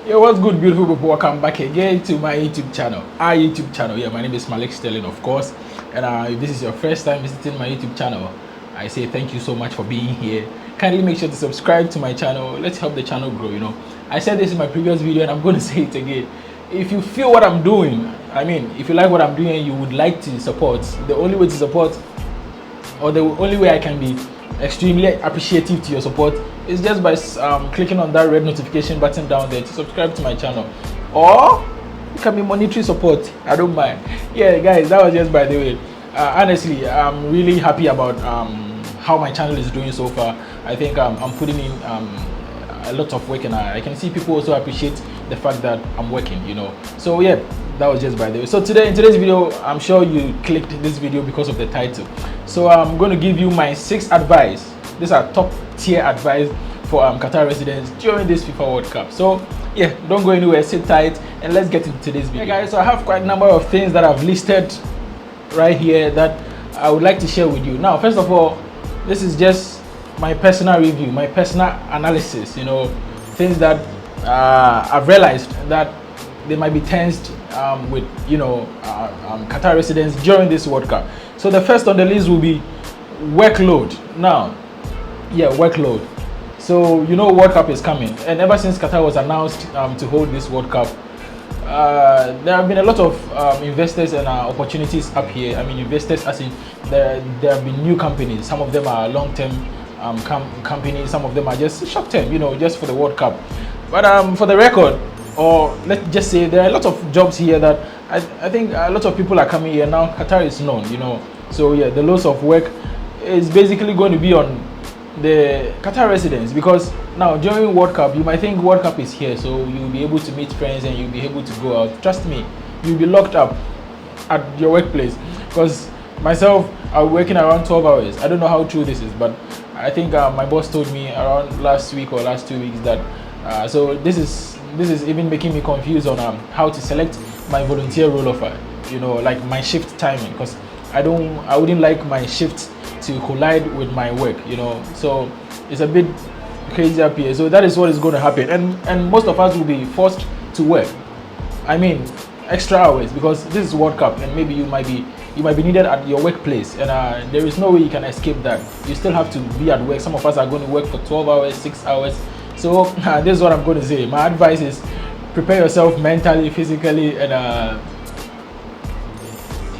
Yo, what's good, beautiful people? Welcome back again to my YouTube channel. Our YouTube channel. Yeah, my name is Malik Sterling, of course. And if this is your first time visiting my YouTube channel, I say thank you so much for being here. Kindly make sure to subscribe to my channel. Let's help the channel grow, you know. I said this in my previous video and I'm going to say it again. If you feel what I'm doing, if you like what I'm doing and you would like to support, the only way to support, or the only way I can be extremely appreciative to your support is just by clicking on that red notification button down there to subscribe to my channel, or it can be monetary support. I don't mind. Yeah, guys, that was just by the way. Honestly, I'm really happy about how my channel is doing so far. I think I'm putting in a lot of work, and I can see people also appreciate the fact that I'm working, you know. So yeah, that was just by the way. So in today's video, I'm sure you clicked this video because of the title. So I'm going to give you my 6 advice. These are top tier advice for Qatar residents during this FIFA World Cup. So yeah, don't go anywhere, sit tight, and let's get into today's video. Hey guys, so I have quite a number of things that I've listed right here that I would like to share with you. Now, first of all, this is just my personal review, my personal analysis, you know, things that I've realized that they might be tensed with, you know, Qatar residents during this World Cup. So the first on the list will be workload. Now, yeah, workload. So you know, World Cup is coming, and ever since Qatar was announced to hold this World Cup, there have been a lot of investors and opportunities up here. Investors as in there have been new companies. Some of them are long-term companies. Some of them are just short-term, you know, just for the World Cup. But for the record, or let's just say there are a lot of jobs here that I think a lot of people are coming here now. Qatar is known, you know. So yeah, the loss of work is basically going to be on the Qatar residents, because now during World Cup you might think World Cup is here, so you'll be able to meet friends and you'll be able to go out. Trust me, you'll be locked up at your workplace, because myself, I'm working around 12 hours. I don't know how true this is, but I think my boss told me around last week or last 2 weeks that so this is even making me confused on how to select my volunteer role offer, you know, like my shift timing, because I wouldn't like my shift to collide with my work, you know. So it's a bit crazy up here. So that is what is going to happen, and most of us will be forced to work, extra hours, because this is World Cup, and maybe you might be needed at your workplace, and there is no way you can escape that. You still have to be at work. Some of us are going to work for 12 hours, 6 hours. So this is what I'm going to say. My advice is prepare yourself mentally, physically, and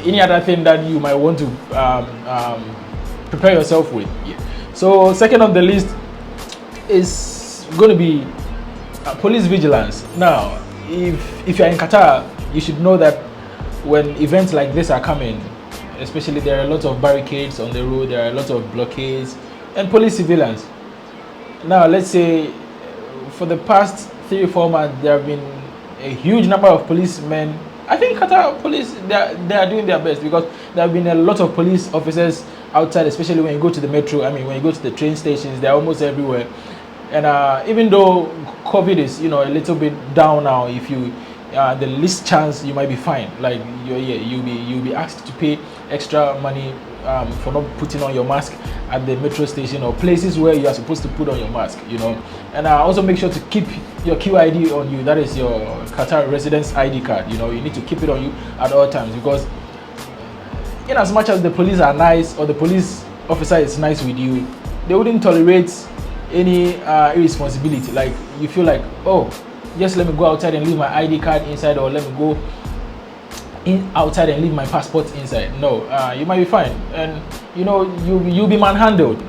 any other thing that you might want to prepare yourself with. Yeah. So second on the list is going to be police vigilance. Now, if you're in Qatar, you should know that when events like this are coming, especially, there are a lot of barricades on the road, there are a lot of blockades and police surveillance. Now, let's say for the past 3 or 4 months, there have been a huge number of policemen. I think Qatar police, they are doing their best, because there have been a lot of police officers outside, especially when you go to the metro. When you go to the train stations, they're almost everywhere. And even though COVID is, you know, a little bit down now, if you the least chance, you might be fine. Like you'll be asked to pay extra money for not putting on your mask at the metro station or places where you are supposed to put on your mask, you know. And also make sure to keep your QID on you. That is your Qatar residence ID card. You know, you need to keep it on you at all times, because in as much as the police are nice, or the police officer is nice with you, they wouldn't tolerate any irresponsibility. Like you feel like, oh, just let me go outside and leave my ID card inside, or let me go outside and leave my passport inside. No, you might be fine, and you know, you'll be manhandled.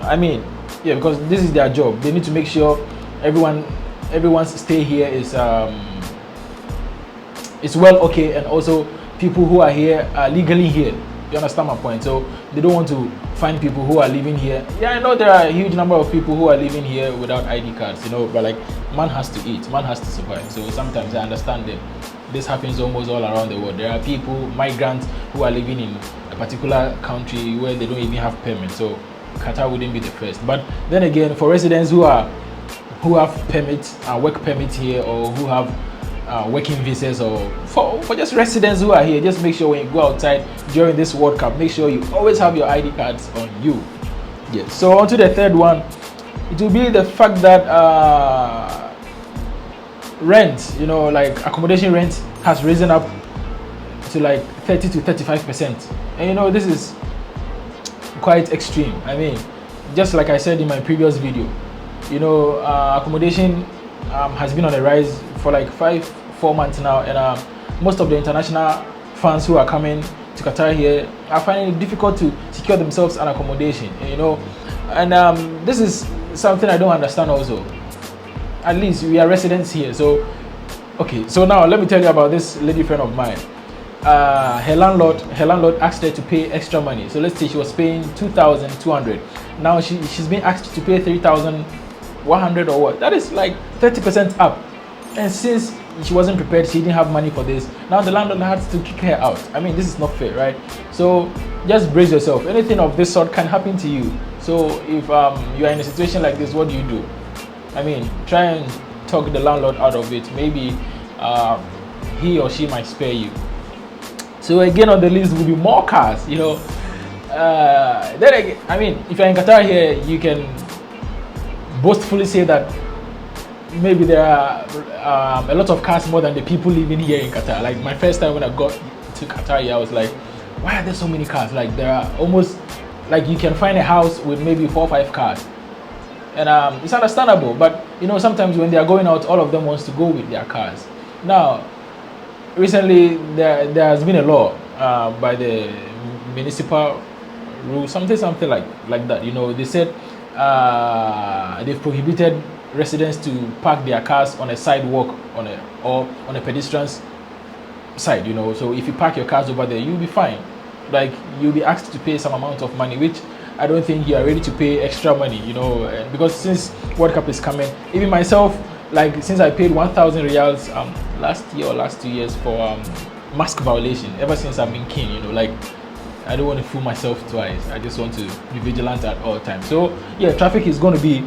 Yeah, because this is their job. They need to make sure everyone's stay here is well okay, and also people who are here are legally here. You understand my point? So they don't want to find people who are living here. Yeah, I know there are a huge number of people who are living here without ID cards, you know, but like, man has to eat, man has to survive. So sometimes I understand them. This happens almost all around the world. There are people, migrants, who are living in a particular country where they don't even have permits. So Qatar wouldn't be the first. But then again, for residents who have permits, work permits here, or who have working visas, or for just residents who are here, just make sure when you go outside during this World Cup, make sure you always have your ID cards on you. Yes. So on to the third one. It will be the fact that rent, you know, like accommodation rent has risen up to like 30 to 35%. And you know, this is quite extreme. I mean, just like I said in my previous video, you know, accommodation has been on a rise for like 4 months now, and most of the international fans who are coming to Qatar here are finding it difficult to secure themselves an accommodation, you know. And this is something I don't understand also. At least we are residents here, so okay. So now let me tell you about this lady friend of mine. Her landlord asked her to pay extra money. So let's say she was paying 2,200. Now she's being asked to pay 3,100 or what? That is like 30% up. And since she wasn't prepared, she didn't have money for this. Now the landlord had to kick her out. I mean, this is not fair, right? So just brace yourself. Anything of this sort can happen to you. So if you are in a situation like this, what do? I mean, try and talk the landlord out of it. Maybe he or she might spare you. So again on the list will be more cars, you know. Then again, I mean, if you're in Qatar here, you can boastfully say that maybe there are a lot of cars more than the people living here in Qatar. Like my first time when I got to Qatar here, I was like, why are there so many cars? Like there are almost, like you can find a house with maybe 4 or 5 cars. And it's understandable, but you know, sometimes when they are going out, all of them wants to go with their cars. Now, recently there has been a law by the municipal rule, something like that. You know, they said they've prohibited residents to park their cars on a sidewalk or on a pedestrian's side. You know, so if you park your cars over there, you'll be fine. Like you'll be asked to pay some amount of money, which I don't think you are ready to pay extra money. You know, because since World Cup is coming, even myself, like since I paid 1,000 riyals last year or last 2 years for mask violation, ever since I've been keen, you know, like I don't want to fool myself twice. I just want to be vigilant at all times. So yeah, traffic is going to be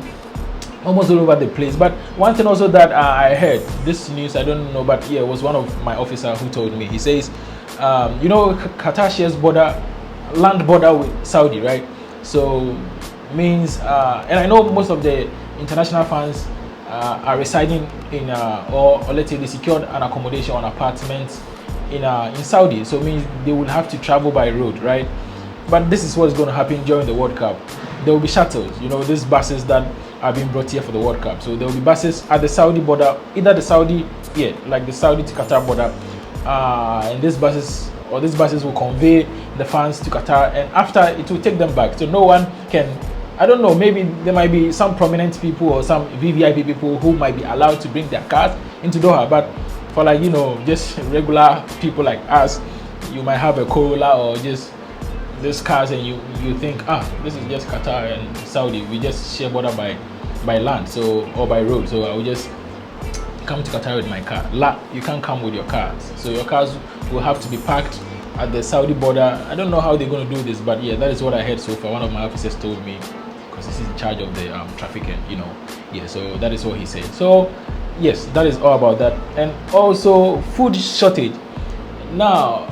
almost all over the place. But one thing also that I heard, this news, I don't know, but yeah, it was one of my officers who told me. He says, you know, Qatar shares land border with Saudi, right? So means, and I know most of the international fans are residing in, or let's say they secured an accommodation on apartments in Saudi. So it means they will have to travel by road, right? But this is what's going to happen during the World Cup. There will be shuttles, you know, these buses that are being brought here for the World Cup. So there will be buses at the Saudi border, either the Saudi, yeah, like the Saudi to Qatar border, and these buses will convey the fans to Qatar, and after it will take them back. So no one can, I don't know, maybe there might be some prominent people or some VVIP people who might be allowed to bring their cars into Doha, but for, like, you know, just regular people like us, you might have a Corolla or just these cars, and you think, this is just Qatar and Saudi, we just share border by land, so, or by road, so I will just come to Qatar with my car. You can't come with your cars, so your cars will have to be parked at the Saudi border. I don't know how they're going to do this, but yeah, that is what I heard so far. One of my officers told me, because this is in charge of the traffic, and you know, yeah, so that is what he said. So yes, that is all about that. And also food shortage. Now,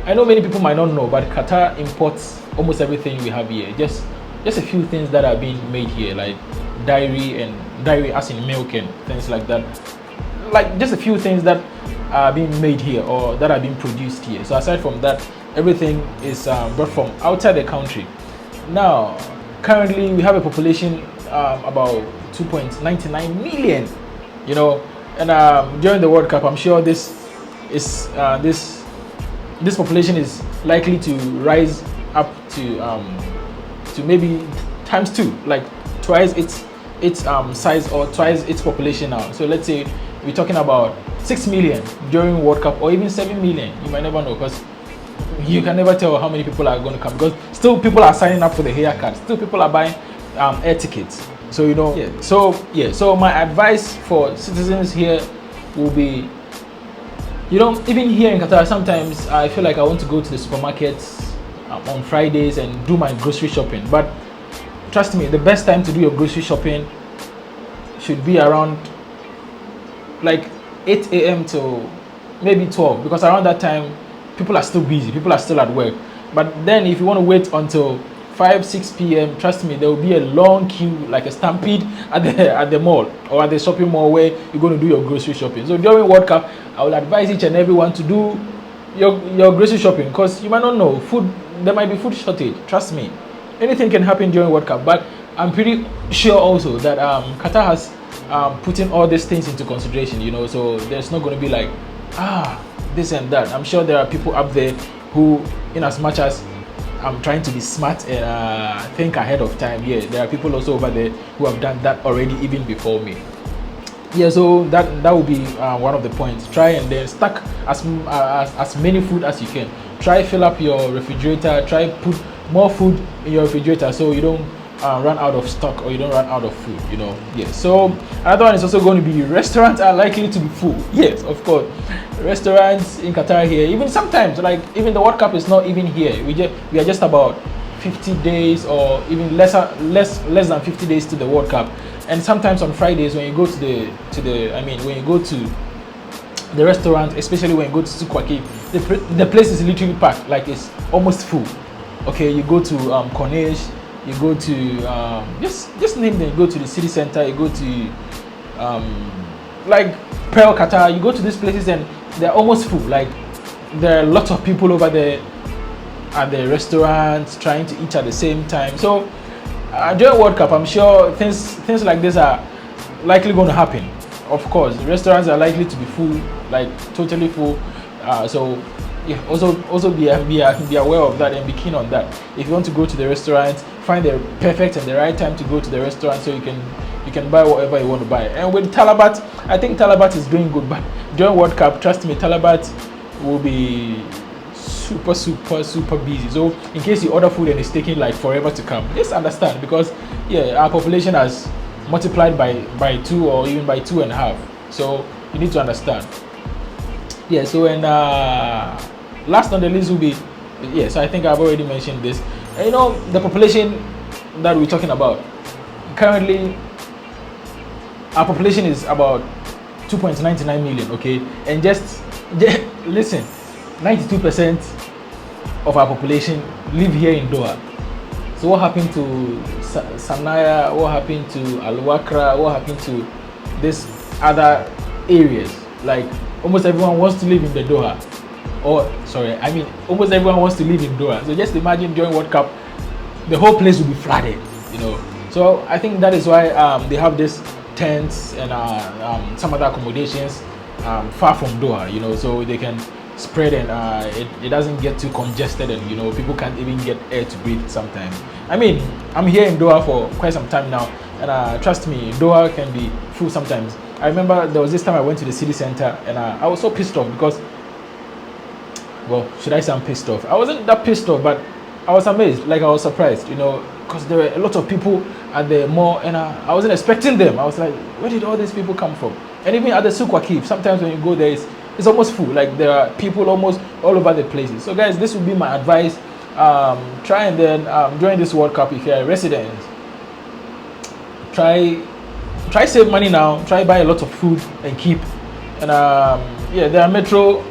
I know many people might not know, but Qatar imports almost everything we have here. Just a few things that are being made here, like dairy as in milk and things like that. Like just a few things that are being made here or that are being produced here. So aside from that, everything is brought from outside the country. Now, currently we have a population about 2.99 million. You know, and during the World Cup, I'm sure this population is likely to rise up to maybe ×2, like twice its size or twice its population now. So let's say we're talking about 6 million during World Cup, or even 7 million. You might never know, because you can never tell how many people are going to come, because still people are signing up for the haircut, still people are buying air tickets. So you know, so my advice for citizens here will be, you know, even here in Qatar, sometimes I feel like I want to go to the supermarkets on Fridays and do my grocery shopping, but trust me, the best time to do your grocery shopping should be around like 8 a.m. to maybe 12, because around that time people are still busy, people are still at work. But then if you want to wait until 5-6 p.m. trust me, there will be a long queue, like a stampede at the mall or at the shopping mall where you're going to do your grocery shopping. So during World Cup, I will advise each and everyone to do your grocery shopping, because you might not know, food, there might be food shortage. Trust me, anything can happen during World Cup. But I'm pretty sure also that Qatar has put in all these things into consideration, you know, so there's not going to be like this and that. I'm sure there are people up there who, in as much as I'm trying to be smart and think ahead of time, yeah, there are people also over there who have done that already even before me. Yeah, so that will be one of the points. Try and then stack as many food as you can. Try fill up your refrigerator. Try put more food in your refrigerator so you don't run out of stock or you don't run out of food, you know. Yeah, so another one is also going to be restaurants are likely to be full. Yes, of course, restaurants in Qatar here, even sometimes, like even the World Cup is not even here. We are just about 50 days or even less than 50 days to the World Cup. And sometimes on Fridays when you go to when you go to the restaurant, especially when you go to Sukwaki, the place is literally packed, like it's almost full. Okay, you go to Corniche, you go to just name them. You go to the city center, you go to like Pearl Qatar, you go to these places and they're almost full. Like there are lots of people over there at the restaurants trying to eat at the same time. So during World Cup, I'm sure things like this are likely going to happen. Of course, restaurants are likely to be full, like totally full. So yeah, also be aware of that and be keen on that. If you want to go to the restaurant, find the perfect and the right time to go to the restaurant so you can buy whatever you want to buy. And with Talabat, I think Talabat is doing good, but during World Cup, trust me, Talabat will be super busy. So in case you order food and it's taking like forever to come, just understand, because yeah, our population has multiplied by 2 or even by 2.5. So you need to understand. Yeah, so and last on the list will be, yes, I think I've already mentioned this. And, you know, the population that we're talking about currently, our population is about 2.99 million. Okay, and just listen, 92% of our population live here in Doha. So what happened to Sanaya? What happened to Al Wakra? What happened to these other areas? Like almost everyone wants to live in the Doha. Or sorry, I mean almost everyone wants to live in Doha. So just imagine during World Cup, the whole place will be flooded, you know. So I think that is why they have this tents and some other accommodations far from Doha, you know, so they can spread and it doesn't get too congested, and you know, people can't even get air to breathe sometimes. I mean, I'm here in Doha for quite some time now, and trust me, Doha can be full sometimes. I remember there was this time I went to the city center and I was so pissed off because, well, should I say I'm pissed off? I wasn't that pissed off, but I was amazed, like I was surprised, you know, because there were a lot of people at the mall and I wasn't expecting them. I was like, where did all these people come from? And even at the Souk Waqif, sometimes when you go there, it's almost full. Like there are people almost all over the places. So guys, this would be my advice. Try and then during this World Cup, if you're a resident, try save money now. Try buy a lot of food and keep. And yeah, there are metros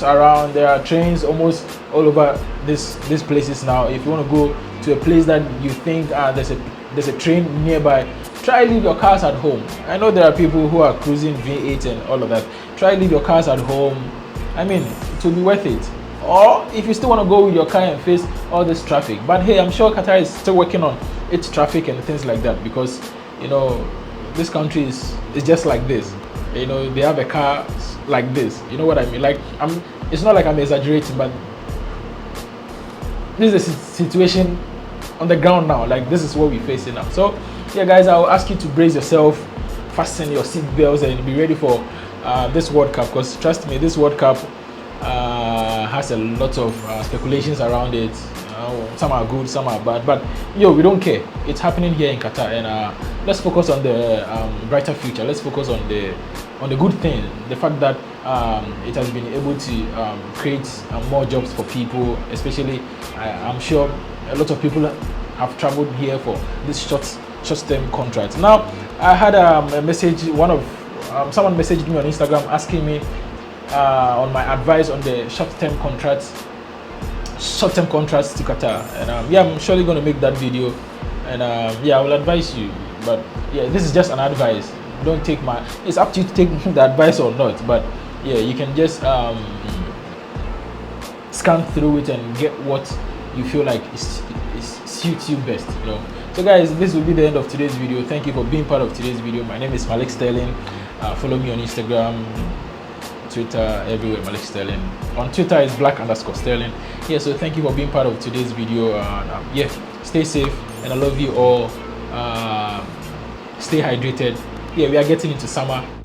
around. There are trains almost all over these places now. If you want to go to a place that you think there's a train nearby, try leave your cars at home. I know there are people who are cruising V8 and all of that. Try leave your cars at home. I mean, it will be worth it. Or if you still want to go with your car and face all this traffic. But hey, I'm sure Qatar is still working on its traffic and things like that, because you know this country is just like this. You know, they have a car like this. You know what I mean? Like it's not like I'm exaggerating, but this is a situation on the ground now. Like this is what we're facing now. So yeah, guys, I'll ask you to brace yourself, fasten your seat belts, and be ready for this World Cup. Because trust me, this World Cup has a lot of speculations around it. Some are good, some are bad, but yo, we don't care. It's happening here in Qatar, and let's focus on the brighter future. Let's focus on the good thing, the fact that it has been able to create more jobs for people. Especially, I'm sure a lot of people have traveled here for this short-term contract. Now, I had a message. Someone messaged me on Instagram asking me on my advice on the short-term contracts. short-term contracts to Qatar. And yeah, I'm surely going to make that video. And yeah, I will advise you. But yeah, this is just an advice. Don't take my. It's up to you to take the advice or not. But yeah, you can just scan through it and get what you feel like is suits you best. So guys, this will be the end of today's video. Thank you for being part of today's video. My name is Malik Sterling. Follow me on Instagram, Twitter, everywhere, Malik Sterling. On Twitter is black_Sterling. Yeah, so thank you for being part of today's video. Yeah, stay safe, and I love you all. Stay hydrated. Yeah, we are getting into summer.